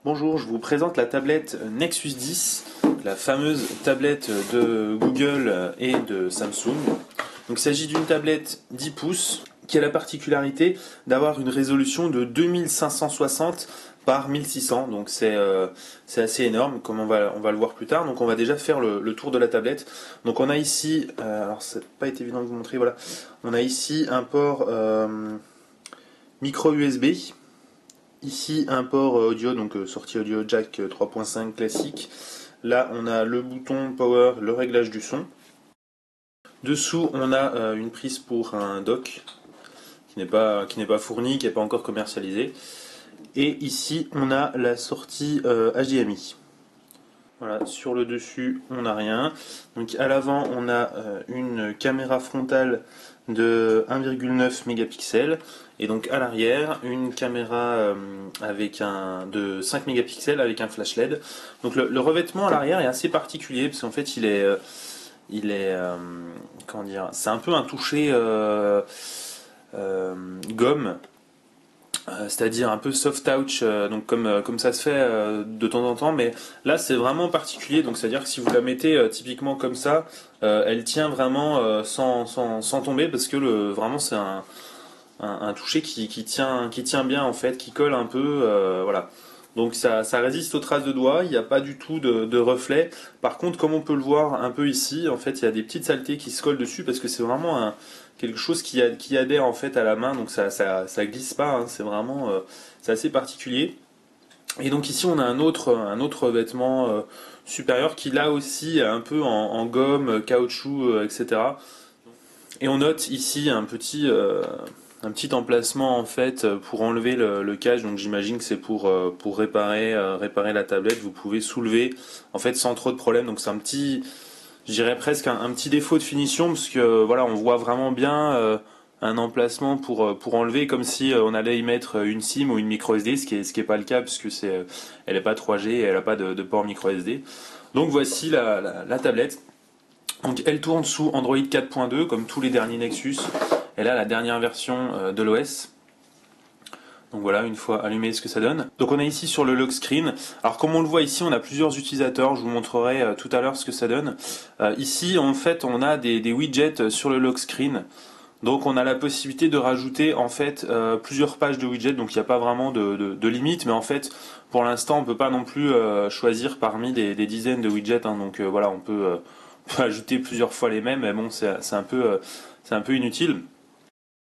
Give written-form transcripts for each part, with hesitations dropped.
Bonjour, je vous présente la tablette Nexus 10, la fameuse tablette de Google et de Samsung. Donc, il s'agit d'une tablette 10 pouces qui a la particularité d'avoir une résolution de 2560 par 1600, donc c'est assez énorme, comme on va le voir plus tard. Donc on va déjà faire le tour de la tablette. Donc on a ici, alors ça n'a pas été évident de vous montrer, voilà, on a ici un port micro USB. Ici un port audio, donc sortie audio jack 3.5 classique. Là on a le bouton power, le réglage du son. Dessous on a une prise pour un dock qui n'est pas fourni, qui n'est pas encore commercialisé. Et ici on a la sortie HDMI. Voilà, sur le dessus on n'a rien. Donc à l'avant on a une caméra frontale de 1,9 mégapixels et donc à l'arrière une caméra de 5 mégapixels avec un flash LED. Donc le revêtement à l'arrière est assez particulier parce qu'en fait il est comment dire, c'est un peu un toucher gomme. C'est-à-dire un peu soft touch, donc comme ça se fait de temps en temps, mais là c'est vraiment particulier, donc c'est-à-dire que si vous la mettez typiquement comme ça, elle tient vraiment sans tomber, parce que vraiment c'est un toucher qui tient bien en fait, qui colle un peu, voilà. Donc ça résiste aux traces de doigts, il n'y a pas du tout de reflet. Par contre, comme on peut le voir un peu ici, en fait il y a des petites saletés qui se collent dessus, parce que c'est vraiment quelque chose qui adhère en fait à la main, donc ça glisse pas, hein, c'est vraiment c'est assez particulier. Et donc ici on a un autre vêtement supérieur qui là aussi est un peu en gomme, caoutchouc, etc. Et on note ici un petit emplacement en fait pour enlever le cache, donc j'imagine que c'est pour réparer la tablette. Vous pouvez soulever en fait sans trop de problème, donc c'est un petit, je dirais presque un petit défaut de finition, parce que voilà, on voit vraiment bien un emplacement pour enlever, comme si on allait y mettre une SIM ou une micro SD, ce qui est pas le cas, puisque elle est pas 3G et elle a pas de port micro SD. Donc voici la tablette. Donc elle tourne sous Android 4.2 comme tous les derniers Nexus. Elle a la dernière version de l'OS. Donc voilà, une fois allumé, ce que ça donne. Donc on est ici sur le lock screen. Alors comme on le voit ici, on a plusieurs utilisateurs. Je vous montrerai tout à l'heure ce que ça donne. Ici, en fait, on a des widgets sur le lock screen. Donc on a la possibilité de rajouter en fait plusieurs pages de widgets. Donc il n'y a pas vraiment de limite, mais en fait, pour l'instant, on peut pas non plus choisir parmi des dizaines de widgets, hein. Donc voilà, on peut ajouter plusieurs fois les mêmes, mais bon, c'est un peu inutile.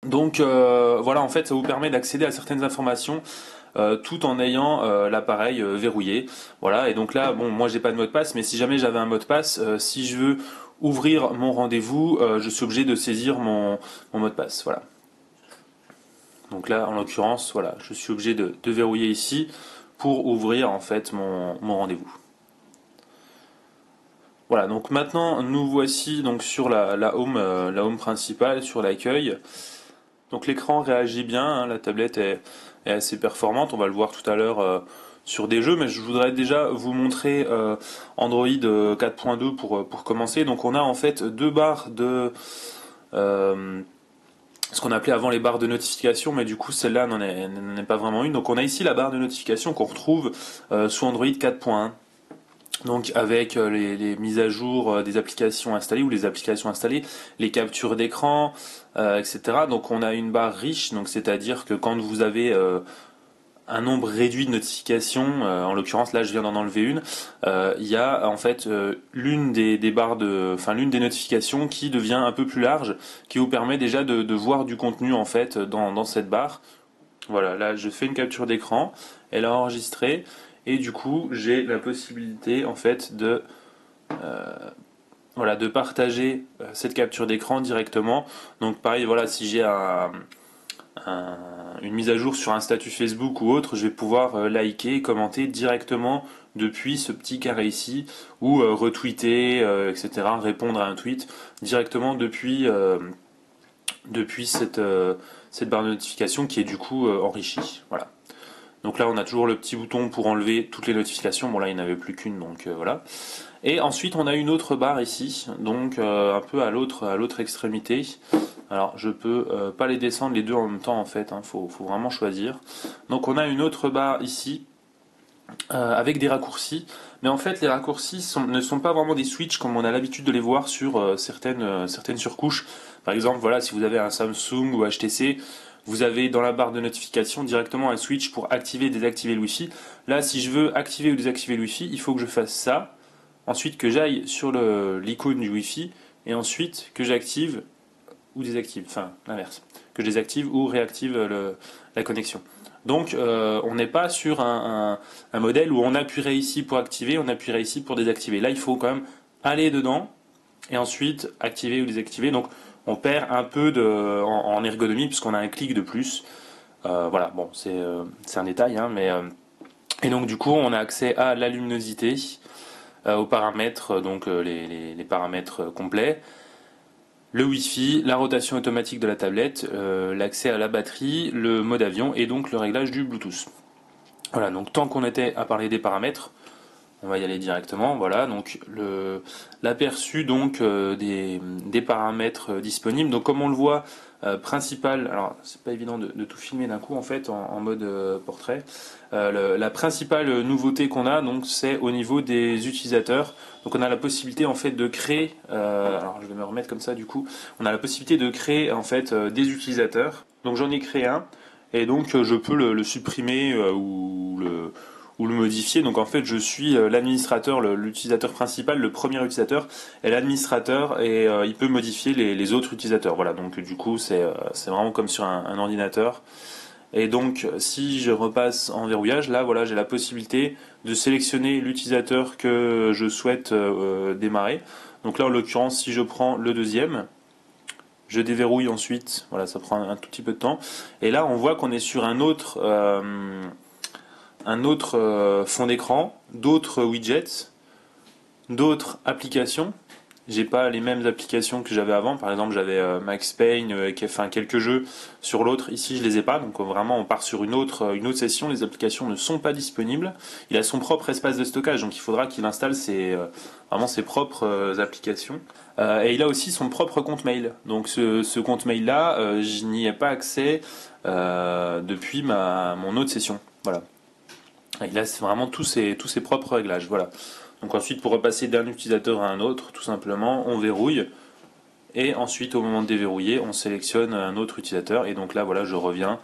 Donc voilà, en fait, ça vous permet d'accéder à certaines informations tout en ayant l'appareil verrouillé. Voilà, et donc là, bon, moi j'ai pas de mot de passe, mais si jamais j'avais un mot de passe, si je veux ouvrir mon rendez-vous, je suis obligé de saisir mon mot de passe. Voilà. Donc là, en l'occurrence, voilà, je suis obligé de verrouiller ici pour ouvrir en fait mon rendez-vous. Voilà, donc maintenant nous voici donc sur la home principale, sur l'accueil. Donc l'écran réagit bien, hein, la tablette est assez performante, on va le voir tout à l'heure sur des jeux, mais je voudrais déjà vous montrer Android 4.2 pour commencer. Donc on a en fait deux barres de ce qu'on appelait avant les barres de notification, mais du coup celle-là n'en est pas vraiment une. Donc on a ici la barre de notification qu'on retrouve sous Android 4.1. Donc avec les mises à jour des applications installées ou les applications installées, les captures d'écran, etc. Donc on a une barre riche, donc c'est-à-dire que quand vous avez un nombre réduit de notifications, en l'occurrence là je viens d'en enlever une, il y a en fait l'une des barres l'une des notifications qui devient un peu plus large, qui vous permet déjà de voir du contenu en fait dans cette barre. Voilà, là je fais une capture d'écran, elle a enregistré. Et du coup, j'ai la possibilité en fait de partager cette capture d'écran directement. Donc pareil, voilà, si j'ai une mise à jour sur un statut Facebook ou autre, je vais pouvoir liker, commenter directement depuis ce petit carré ici, ou retweeter, etc., répondre à un tweet directement depuis cette barre de notification qui est du coup enrichie. Voilà. Donc là, on a toujours le petit bouton pour enlever toutes les notifications. Bon là, il n'y en avait plus qu'une, donc voilà. Et ensuite, on a une autre barre ici, donc un peu à l'autre extrémité. Alors, je peux pas les descendre les deux en même temps en fait. Faut vraiment choisir. Donc, on a une autre barre ici avec des raccourcis. Mais en fait, les raccourcis ne sont pas vraiment des switches comme on a l'habitude de les voir sur certaines surcouches. Par exemple, voilà, si vous avez un Samsung ou HTC, vous avez dans la barre de notification directement un switch pour activer et désactiver le Wi-Fi. Là, si je veux activer ou désactiver le Wi-Fi, il faut que je fasse ça, ensuite que j'aille sur l'icône du Wi-Fi, et ensuite que j'active ou désactive, enfin l'inverse, que je désactive ou réactive la connexion. Donc on n'est pas sur un modèle où on appuierait ici pour activer, on appuierait ici pour désactiver. Là il faut quand même aller dedans et ensuite activer ou désactiver. Donc on perd un peu en ergonomie puisqu'on a un clic de plus. Voilà, bon c'est un détail, hein, mais et donc du coup on a accès à la luminosité, aux paramètres, donc les paramètres complets, le Wi-Fi, la rotation automatique de la tablette, l'accès à la batterie, le mode avion et donc le réglage du Bluetooth. Voilà, donc tant qu'on était à parler des paramètres, on va y aller directement. Voilà, donc l'aperçu donc des paramètres disponibles. Donc comme on le voit, principal, alors c'est pas évident de tout filmer d'un coup en fait en mode portrait. La principale nouveauté qu'on a donc c'est au niveau des utilisateurs. Donc on a la possibilité en fait de créer, alors je vais me remettre comme ça du coup, on a la possibilité de créer en fait des utilisateurs. Donc j'en ai créé un et donc je peux le supprimer ou le modifier. Donc en fait, je suis l'administrateur, l'utilisateur principal, le premier utilisateur est l'administrateur et il peut modifier les autres utilisateurs. Voilà, donc du coup, c'est vraiment comme sur un ordinateur. Et donc, si je repasse en verrouillage, là, voilà, j'ai la possibilité de sélectionner l'utilisateur que je souhaite démarrer. Donc là, en l'occurrence, si je prends le deuxième, je déverrouille ensuite. Voilà, ça prend un tout petit peu de temps. Et là, on voit qu'on est sur un autre fond d'écran, d'autres widgets, d'autres applications. J'ai pas les mêmes applications que j'avais avant. Par exemple, j'avais Max Payne, enfin quelques jeux sur l'autre. Ici, je les ai pas. Donc vraiment, on part sur une autre session. Les applications ne sont pas disponibles. Il a son propre espace de stockage, donc il faudra qu'il installe vraiment ses propres applications. Et il a aussi son propre compte mail. Donc ce compte mail là, je n'y ai pas accès depuis mon autre session. Voilà. Il a vraiment tous ses propres réglages. Voilà. Donc ensuite, pour repasser d'un utilisateur à un autre, tout simplement, on verrouille. Et ensuite, au moment de déverrouiller, on sélectionne un autre utilisateur. Et donc là, voilà, je reviens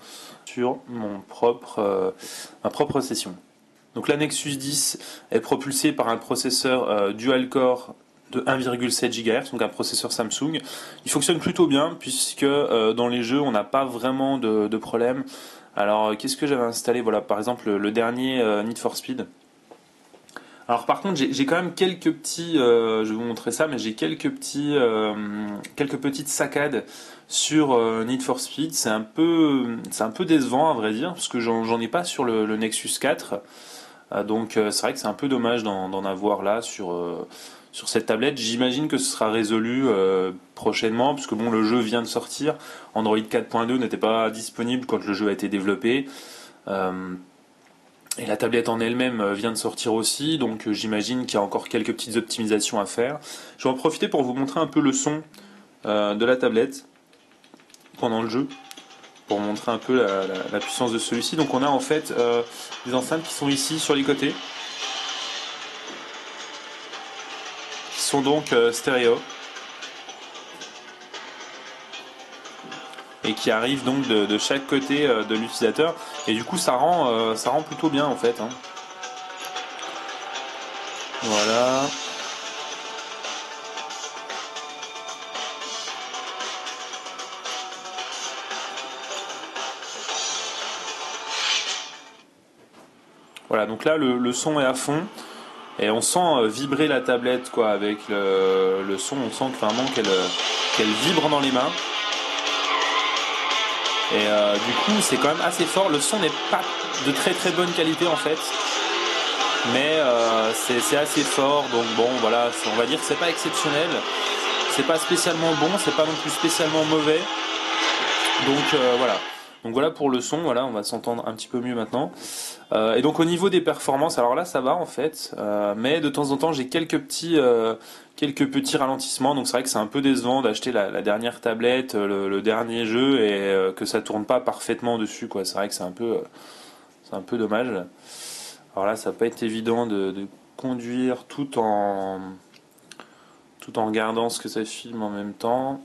sur ma propre session. Donc la Nexus 10 est propulsée par un processeur dual-core de 1,7 GHz, donc un processeur Samsung. Il fonctionne plutôt bien, puisque dans les jeux, on n'a pas vraiment de problème. Alors, qu'est-ce que j'avais installé? Voilà, par exemple, le dernier Need for Speed. Alors par contre, j'ai quand même quelques petits, je vais vous montrer ça, mais j'ai quelques petites saccades sur Need for Speed. C'est un peu décevant à vrai dire, parce que j'en ai pas sur le Nexus 4. Donc c'est vrai que c'est un peu dommage d'en avoir là sur cette tablette. J'imagine que ce sera résolu prochainement, puisque bon, le jeu vient de sortir. Android 4.2 n'était pas disponible quand le jeu a été développé. Et la tablette en elle-même vient de sortir aussi, donc j'imagine qu'il y a encore quelques petites optimisations à faire. Je vais en profiter pour vous montrer un peu le son de la tablette pendant le jeu, pour montrer un peu la puissance de celui-ci. Donc on a en fait des enceintes qui sont ici sur les côtés, qui sont donc stéréo, et qui arrivent donc de chaque côté de l'utilisateur, et du coup ça rend plutôt bien en fait, hein. Voilà. Voilà, donc là le son est à fond et on sent vibrer la tablette quoi avec le son, on sent vraiment qu'elle vibre dans les mains. Et du coup c'est quand même assez fort, le son n'est pas de très très bonne qualité en fait, mais c'est assez fort, donc bon voilà, on va dire que c'est pas exceptionnel, c'est pas spécialement bon, c'est pas non plus spécialement mauvais, donc voilà. Donc voilà pour le son, voilà, on va s'entendre un petit peu mieux maintenant. Et donc au niveau des performances, alors là ça va en fait, mais de temps en temps j'ai quelques petits ralentissements, donc c'est vrai que c'est un peu décevant d'acheter la dernière tablette, le dernier jeu et que ça tourne pas parfaitement dessus quoi. C'est vrai que c'est un peu dommage. Alors là, ça va pas être évident de conduire tout en regardant ce que ça filme en même temps.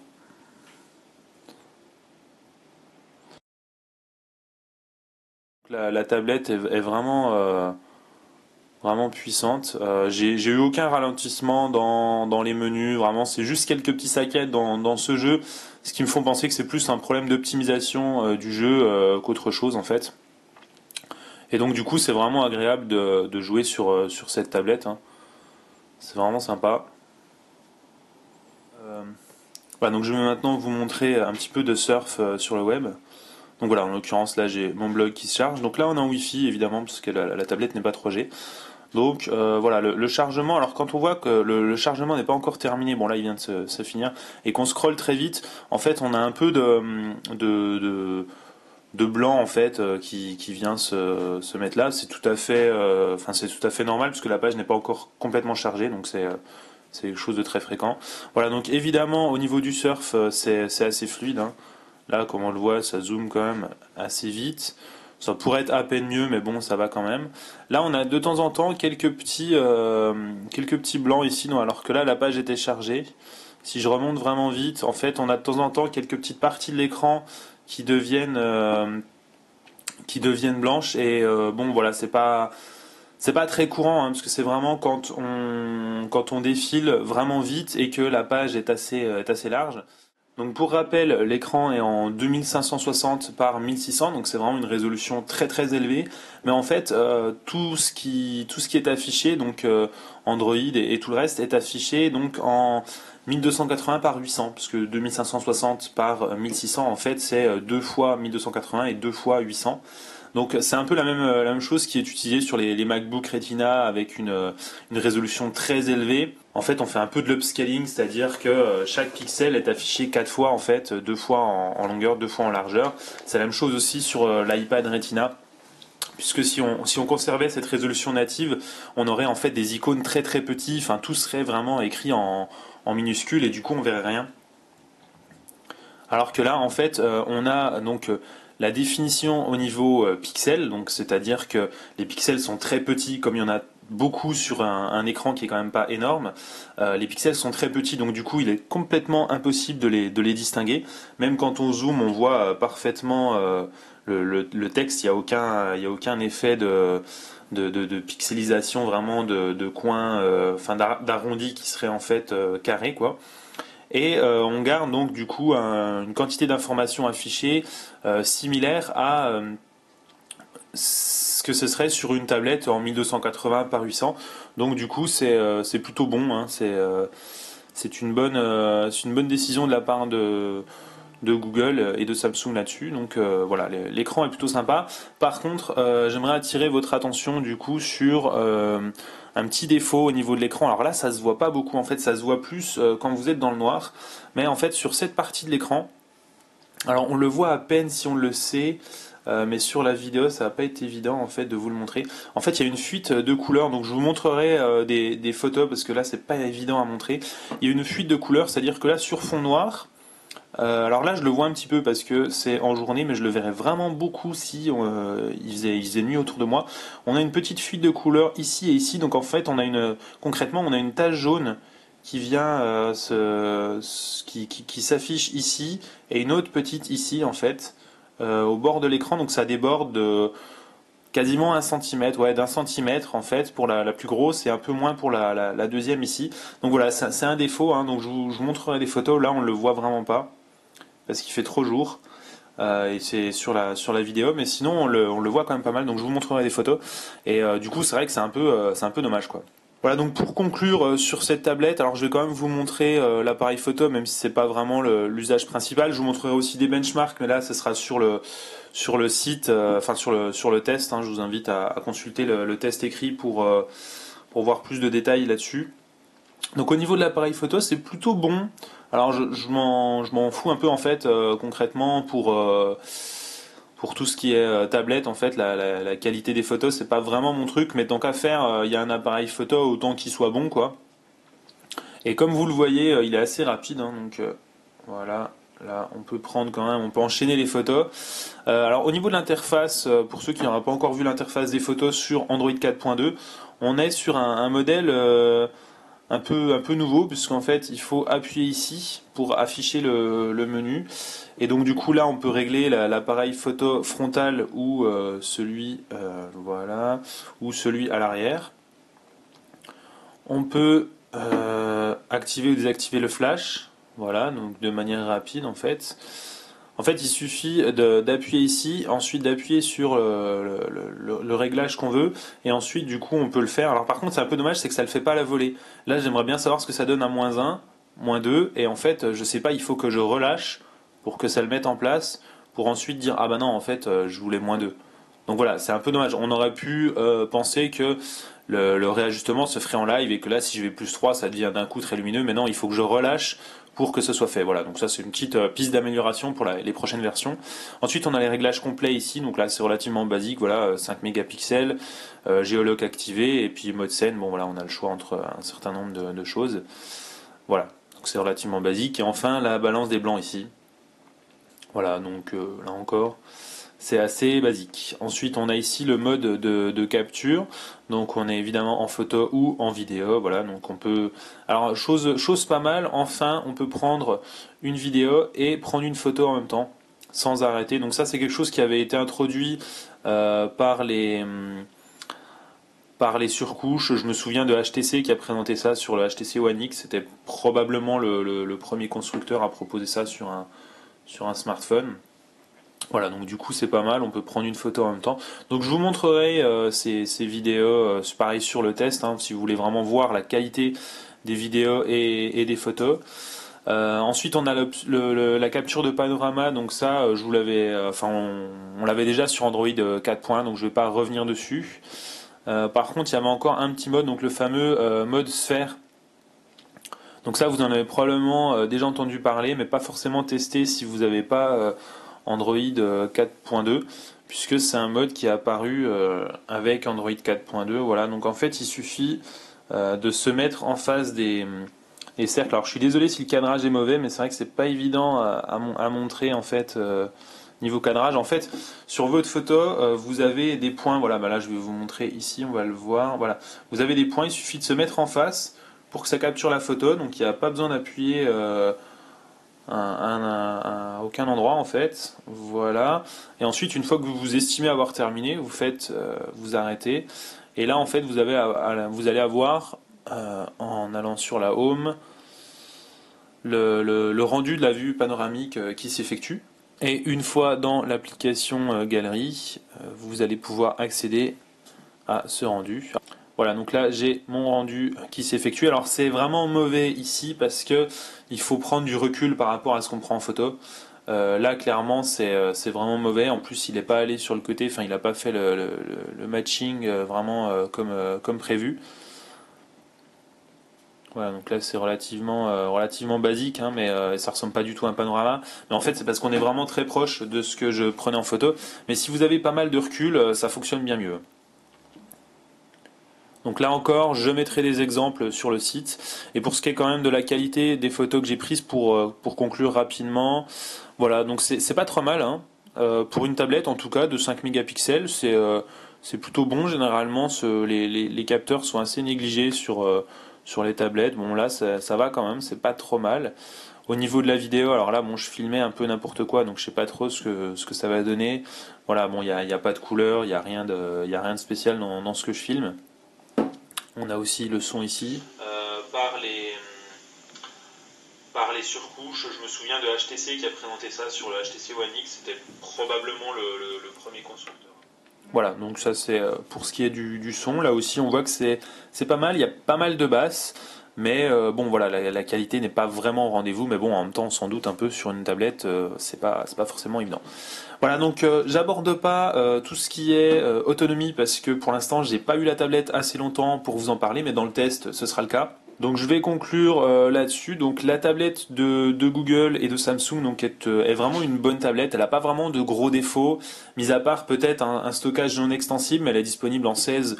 La tablette est vraiment, vraiment puissante. J'ai eu aucun ralentissement dans les menus, vraiment, c'est juste quelques petits saccades dans ce jeu, ce qui me font penser que c'est plus un problème d'optimisation du jeu qu'autre chose en fait. Et donc du coup, c'est vraiment agréable de jouer sur cette tablette, hein. C'est vraiment sympa. Euh, Voilà, donc je vais maintenant vous montrer un petit peu de surf sur le web. Donc voilà, en l'occurrence là j'ai mon blog qui se charge. Donc là on est en Wi-Fi évidemment parce que la tablette n'est pas 3G. Donc voilà, le chargement, alors quand on voit que le chargement n'est pas encore terminé, bon là il vient de se finir, et qu'on scrolle très vite, en fait on a un peu de, de, de blanc en fait qui vient se mettre là. C'est tout à fait, enfin c'est tout à fait normal puisque la page n'est pas encore complètement chargée, donc c'est quelque chose de très fréquent. Voilà, donc évidemment au niveau du surf c'est assez fluide, hein. Là comme on le voit ça zoome quand même assez vite. Ça pourrait être à peine mieux, mais bon, ça va quand même. Là, on a de temps en temps quelques petits blancs ici, non, alors que là, la page était chargée. Si je remonte vraiment vite, en fait, on a de temps en temps quelques petites parties de l'écran qui deviennent, euh, qui deviennent blanches. Et bon, voilà, c'est pas très courant, hein, parce que c'est vraiment quand on défile vraiment vite et que la page est assez large. Donc pour rappel, l'écran est en 2560 par 1600, donc c'est vraiment une résolution très très élevée. Mais en fait, tout ce qui est affiché, donc Android et tout le reste est affiché donc en 1280 par 800, parce que 2560 par 1600 en fait c'est 2 fois 1280 et 2 fois 800. Donc c'est un peu la même chose qui est utilisée sur les MacBook Retina avec une résolution très élevée. En fait, on fait un peu de l'upscaling, c'est-à-dire que chaque pixel est affiché 4 fois en fait, 2 fois en longueur, 2 fois en largeur. C'est la même chose aussi sur l'iPad Retina. Puisque si on conservait cette résolution native, on aurait en fait des icônes très très petits, enfin tout serait vraiment écrit en minuscule et du coup on verrait rien. Alors que là, en fait, on a donc la définition au niveau pixel, donc c'est-à-dire que les pixels sont très petits, comme il y en a beaucoup sur un écran qui est quand même pas énorme. Les pixels sont très petits, donc du coup, il est complètement impossible de les distinguer. Même quand on zoome, on voit parfaitement le texte. Il y a aucun effet de pixelisation vraiment de coins, enfin d'arrondi qui serait en fait carré, quoi. Et on garde donc du coup une quantité d'informations affichées similaire à ce que ce serait sur une tablette en 1280 par 800. Donc du coup c'est plutôt bon, hein. C'est une bonne décision de la part de Google et de Samsung là-dessus. Donc voilà, l'écran est plutôt sympa. Par contre, j'aimerais attirer votre attention du coup sur un petit défaut au niveau de l'écran. Alors là, ça se voit pas beaucoup. En fait, ça se voit plus quand vous êtes dans le noir. Mais en fait, sur cette partie de l'écran, alors on le voit à peine si on le sait. Mais sur la vidéo, ça va pas être évident en fait de vous le montrer. En fait, il y a une fuite de couleurs, donc je vous montrerai des photos parce que là, c'est pas évident à montrer. Il y a une fuite de couleurs, c'est-à-dire que là, sur fond noir, alors là, je le vois un petit peu parce que c'est en journée, mais je le verrais vraiment beaucoup si il faisait nuit autour de moi. On a une petite fuite de couleur ici et ici, donc en fait, concrètement, on a une tache jaune qui vient qui s'affiche ici et une autre petite ici en fait au bord de l'écran, donc ça déborde de quasiment 1 centimètre, ouais, d'1 centimètre en fait pour la plus grosse et un peu moins pour la deuxième ici. Donc voilà, c'est un défaut, hein, donc je vous montrerai des photos. Là, on le voit vraiment pas parce qu'il fait trop jour et c'est sur la vidéo, mais sinon on le voit quand même pas mal, donc je vous montrerai des photos et du coup c'est vrai que c'est un peu dommage quoi. Voilà, donc pour conclure sur cette tablette, alors je vais quand même vous montrer l'appareil photo, même si c'est pas vraiment l'usage principal. Je vous montrerai aussi des benchmarks, mais là ce sera sur le site, enfin sur le test, hein. Je vous invite à consulter le test écrit pour voir plus de détails là-dessus. Donc au niveau de l'appareil photo, c'est plutôt bon. Alors je m'en fous un peu en fait concrètement pour tout ce qui est tablette. En fait, la qualité des photos, c'est pas vraiment mon truc, mais tant qu'à faire, il y a un appareil photo, autant qu'il soit bon, quoi. Et comme vous le voyez, il est assez rapide, hein, donc voilà. là on peut prendre quand même, on peut enchaîner les photos. Alors au niveau de l'interface, pour ceux qui n'auraient pas encore vu l'interface des photos sur Android 4.2, on est sur un modèle un peu nouveau, puisqu'en fait il faut appuyer ici pour afficher le menu. Et donc du coup là on peut régler l'appareil photo frontal ou celui voilà, ou celui à l'arrière. On peut activer ou désactiver le flash, voilà, donc de manière rapide en fait. En fait, il suffit d'appuyer ici, ensuite d'appuyer sur le réglage qu'on veut, et ensuite, du coup, on peut le faire. Alors, par contre, c'est un peu dommage, c'est que ça ne le fait pas à la volée. Là, j'aimerais bien savoir ce que ça donne à -1, -2, et en fait, je sais pas, il faut que je relâche pour que ça le mette en place, pour ensuite dire, ah bah non, en fait, je voulais -2. Donc voilà, c'est un peu dommage. On aurait pu penser que le réajustement se ferait en live et que là, si je vais +3, ça devient d'un coup très lumineux. Mais non, il faut que je relâche pour que ce soit fait. Voilà, donc ça c'est une petite piste d'amélioration pour les prochaines versions. Ensuite, on a les réglages complets ici. Donc là, c'est relativement basique. Voilà, 5 mégapixels, géoloc activé et puis mode scène. Bon voilà, on a le choix entre un certain nombre de choses. Voilà, donc c'est relativement basique. Et enfin, la balance des blancs ici. Voilà, donc là encore, c'est assez basique. Ensuite, on a ici le mode de capture. Donc, on est évidemment en photo ou en vidéo. Voilà, donc on peut. Alors, chose pas mal. Enfin, on peut prendre une vidéo et prendre une photo en même temps, sans arrêter. Donc, ça, c'est quelque chose qui avait été introduit par les surcouches. Je me souviens de HTC qui a présenté ça sur le HTC One X. C'était probablement le premier constructeur à proposer ça sur un smartphone. Voilà, donc du coup c'est pas mal, on peut prendre une photo en même temps. Donc je vous montrerai ces vidéos, pareil sur le test, hein, si vous voulez vraiment voir la qualité des vidéos et des photos. Ensuite on a la capture de panorama, donc ça je vous l'avais, enfin on l'avait déjà sur Android 4.1, donc je vais pas revenir dessus. Par contre il y avait encore un petit mode, donc le fameux mode sphère. Donc ça vous en avez probablement déjà entendu parler, mais pas forcément testé si vous n'avez pas Android 4.2, puisque c'est un mode qui est apparu avec Android 4.2. Voilà, donc en fait il suffit de se mettre en face des cercles. Alors je suis désolé si le cadrage est mauvais, mais c'est vrai que c'est pas évident à montrer en fait niveau cadrage. En fait, sur votre photo, vous avez des points. Voilà, bah là je vais vous montrer ici, on va le voir. Voilà, vous avez des points. Il suffit de se mettre en face pour que ça capture la photo. Donc il n'y a pas besoin d'appuyer à aucun endroit en fait. Voilà. Et ensuite, une fois que vous vous estimez avoir terminé, vous arrêtez. Et là, en fait, vous allez avoir en allant sur la home le rendu de la vue panoramique qui s'effectue. Et une fois dans l'application galerie, vous allez pouvoir accéder à ce rendu. Voilà, donc là j'ai mon rendu qui s'effectue. Alors c'est vraiment mauvais ici parce que il faut prendre du recul par rapport à ce qu'on prend en photo. Là clairement c'est vraiment mauvais. En plus il n'est pas allé sur le côté, enfin il n'a pas fait le matching vraiment comme prévu. Voilà, donc là c'est relativement basique, hein, mais ça ressemble pas du tout à un panorama. Mais en fait c'est parce qu'on est vraiment très proche de ce que je prenais en photo. Mais si vous avez pas mal de recul, ça fonctionne bien mieux. Donc là encore, je mettrai des exemples sur le site. Et pour ce qui est quand même de la qualité des photos que j'ai prises pour conclure rapidement, voilà, donc c'est pas trop mal, hein. Pour une tablette en tout cas de 5 mégapixels, c'est plutôt bon généralement. Les capteurs sont assez négligés sur les tablettes. Bon là ça va quand même, c'est pas trop mal. Au niveau de la vidéo, alors là bon je filmais un peu n'importe quoi, donc je sais pas trop ce que ça va donner. Voilà, bon y a pas de couleur, il y a rien de spécial dans ce que je filme. On a aussi le son ici. Par les surcouches, je me souviens de HTC qui a présenté ça sur le HTC One X, c'était probablement le premier constructeur. Voilà, donc ça c'est pour ce qui est du son. Là aussi on voit que c'est pas mal, il y a pas mal de basses, mais bon voilà, la qualité n'est pas vraiment au rendez-vous, mais bon en même temps on s'en doute un peu sur une tablette, c'est pas forcément évident. Voilà, donc j'aborde pas tout ce qui est autonomie parce que pour l'instant j'ai pas eu la tablette assez longtemps pour vous en parler, mais dans le test ce sera le cas. Donc je vais conclure là-dessus. Donc la tablette de Google et de Samsung donc est vraiment une bonne tablette. Elle n'a pas vraiment de gros défauts, mis à part peut-être un stockage non extensible, mais elle est disponible en 16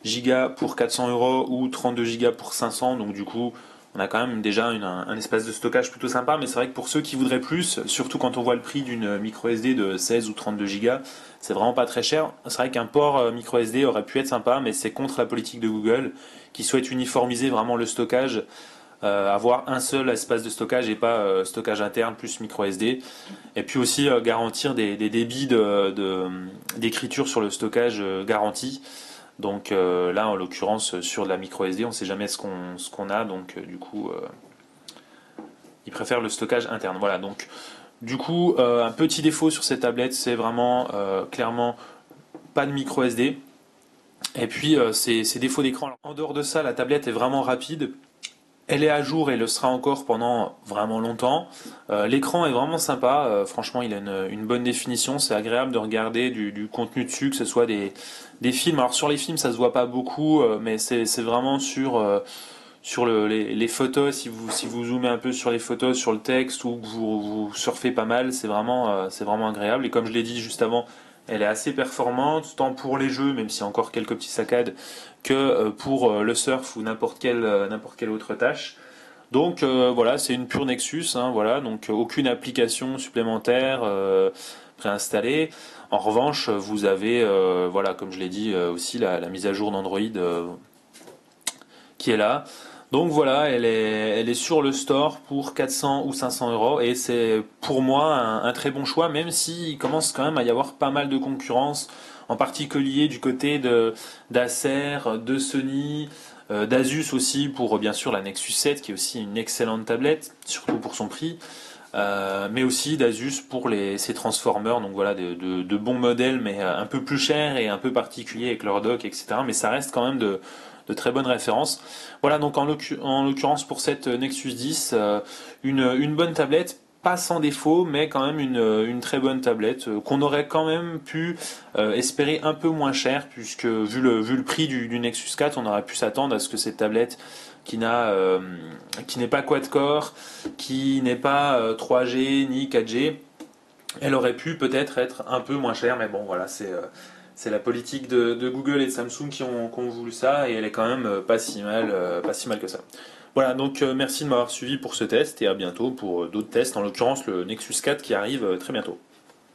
Go pour 400 € ou 32 Go pour 500. Donc du coup on a quand même déjà un espace de stockage plutôt sympa, mais c'est vrai que pour ceux qui voudraient plus, surtout quand on voit le prix d'une micro SD de 16 ou 32 Go, c'est vraiment pas très cher. C'est vrai qu'un port micro SD aurait pu être sympa, mais c'est contre la politique de Google qui souhaite uniformiser vraiment le stockage, avoir un seul espace de stockage et pas stockage interne plus micro SD. Et puis aussi garantir des débits d'écriture sur le stockage garanti. Donc là, en l'occurrence, sur de la micro SD, on ne sait jamais ce qu'on a, donc du coup, ils préfèrent le stockage interne. Voilà, donc du coup, un petit défaut sur cette tablette, c'est vraiment clairement pas de micro SD. Et puis, ces défauts d'écran. En dehors de ça, la tablette est vraiment rapide. Elle est à jour et le sera encore pendant vraiment longtemps. L'écran est vraiment sympa, franchement il a une bonne définition, c'est agréable de regarder du contenu dessus, que ce soit des films. Alors sur les films ça se voit pas beaucoup, mais c'est vraiment sur les photos, si vous zoomez un peu sur les photos, sur le texte ou que vous surfez pas mal, c'est vraiment agréable. Et comme je l'ai dit juste avant, elle est assez performante, tant pour les jeux, même s'il y a encore quelques petits saccades, que pour le surf ou n'importe quelle autre tâche. Donc voilà, c'est une pure Nexus, hein, voilà, donc aucune application supplémentaire préinstallée. En revanche, vous avez, voilà, comme je l'ai dit, aussi la mise à jour d'Android qui est là. Donc voilà, elle est sur le store pour 400 ou 500 euros et c'est pour moi un très bon choix, même s'il commence quand même à y avoir pas mal de concurrence, en particulier du côté d'Acer, de Sony, d'Asus aussi pour bien sûr la Nexus 7 qui est aussi une excellente tablette, surtout pour son prix. Mais aussi d'Asus pour ses transformers, donc voilà de bons modèles mais un peu plus chers et un peu particuliers avec leur dock, etc. Mais ça reste quand même de très bonnes références. Voilà, donc en l'occurrence pour cette Nexus 10, une bonne tablette, pas sans défaut, mais quand même une très bonne tablette qu'on aurait quand même pu espérer un peu moins cher, puisque vu le prix du Nexus 4, on aurait pu s'attendre à ce que cette tablette qui n'est pas quad-core, qui n'est pas 3G ni 4G, elle aurait pu peut-être être un peu moins chère, mais bon voilà, c'est la politique de Google et de Samsung qui ont voulu ça, et elle est quand même pas si mal que ça. Voilà, donc merci de m'avoir suivi pour ce test, et à bientôt pour d'autres tests, en l'occurrence le Nexus 4 qui arrive très bientôt.